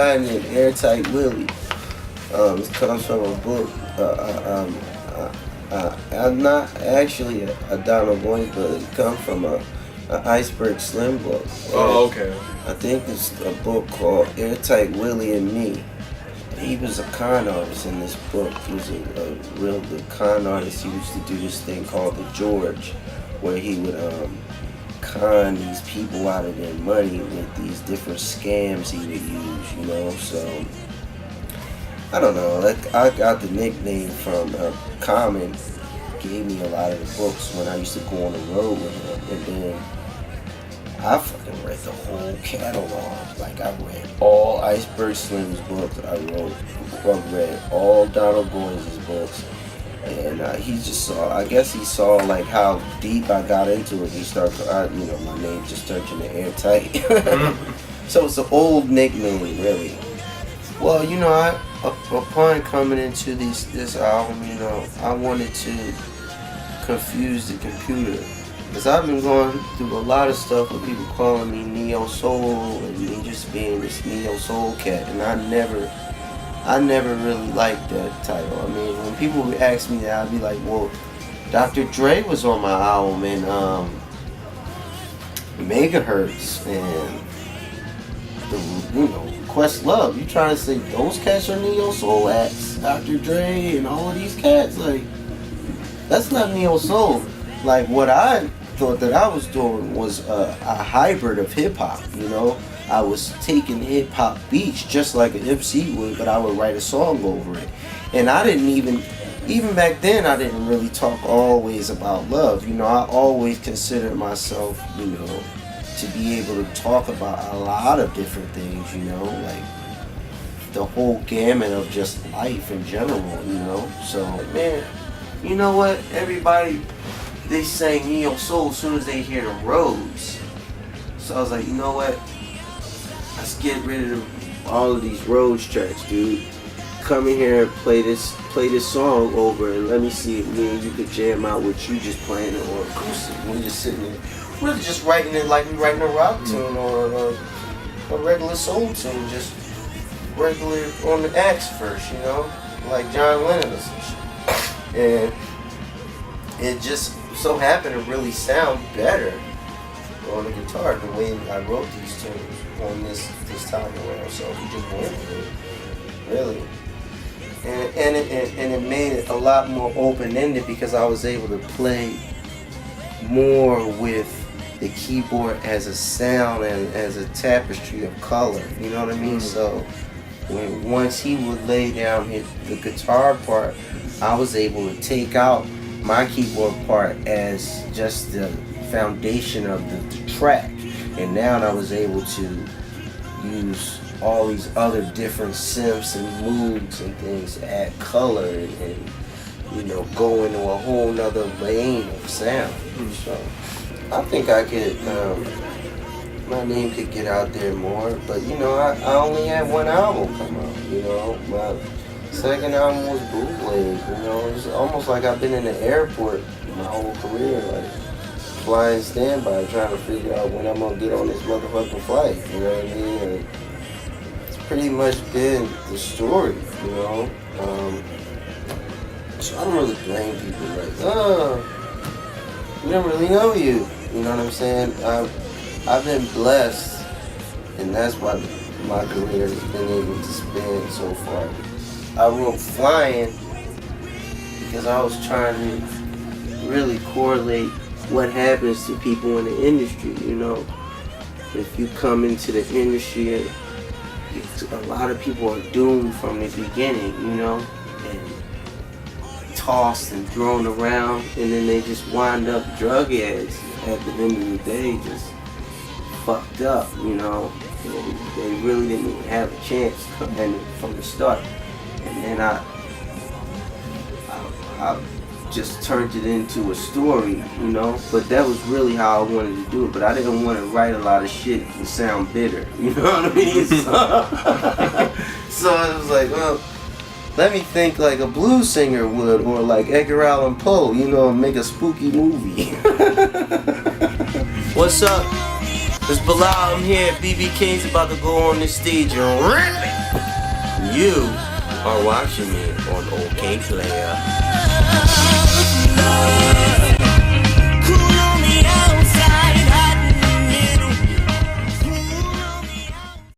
guy named Airtight Willie. It comes from a book. I'm not actually a Donald Boyd, but it comes from a Iceberg Slim book. Oh, okay. I think it's a book called Airtight Willie and Me. He was a con artist in this book. He was a real good con artist. He used to do this thing called the George, where he would con these people out of their money with these different scams he would use, you know. So I don't know. Like, I got the nickname from Common. Gave me a lot of the books when I used to go on the road with him, and then I fucking read the whole catalog. Like, I read all Iceberg Slim's books. I read all Donald Boyd's books. And he just saw, I guess he saw like how deep I got into it. He started, you know, my name just turned into Airtight. So it's an old nickname, really. Well, you know, upon coming into this album, you know, I wanted to confuse the computer. Because I've been going through a lot of stuff with people calling me Neo Soul and me just being this Neo Soul cat. And I never really liked that title. I mean, when people would ask me that, I'd be like, well, Dr. Dre was on my album and Megahertz and the, you know, Questlove. You trying to say those cats are Neo Soul acts? Dr. Dre and all of these cats? Like, that's not Neo Soul. Like, what I thought that I was doing was a hybrid of hip hop, you know? I was taking hip hop beats just like an MC would, but I would write a song over it. And I didn't even back then, I didn't really talk always about love. You know, I always considered myself, you know, to be able to talk about a lot of different things, you know, like the whole gamut of just life in general, you know. So, man, you know what? Everybody, they say Neo Soul as soon as they hear the Rhodes. So I was like, you know what? Let's get rid of all of these Rhodes tracks, dude. Come in here and play this song over, and let me see if me and you could jam out what you just playing it or acoustic. We're just sitting there, we're just writing it like we writing a rock tune or a regular soul tune, just regular on the axe first, you know, like John Lennon or some shit. And it just so happened to really sound better on the guitar the way I wrote these tunes on this time around. So we just went with it, really. And it made it a lot more open-ended because I was able to play more with the keyboard as a sound and as a tapestry of color. You know what I mean? So once he would lay down the guitar part, I was able to take out my keyboard part as just the foundation of the track, and now I was able to use all these other different synths and moods and things to add color and you know, go into a whole nother lane of sound. So I think I could, my name could get out there more, but you know, I only had one album come out, you know. My second album was bootleg, you know. It's almost like I've been in the airport my whole career, like flying standby, trying to figure out when I'm gonna get on this motherfucking flight, you know what I mean? And it's pretty much been the story, you know. So I don't really blame people like, oh, we don't really know you. You know what I'm saying? I've been blessed, and that's why my career has been able to span so far. I wrote Flying because I was trying to really correlate what happens to people in the industry, you know. If you come into the industry, a lot of people are doomed from the beginning, you know, and tossed and thrown around, and then they just wind up drug addicts at the end of the day, just fucked up, you know. They really didn't even have a chance from the start. And then I just turned it into a story, you know. But that was really how I wanted to do it. But I didn't want to write a lot of shit and sound bitter, you know what I mean? So it was like, well, let me think like a blues singer would, or like Edgar Allan Poe, you know, and make a spooky movie. What's up? It's Bilal, I'm here. BB King's about to go on this stage and rip it. You are watching me on Okayplayer.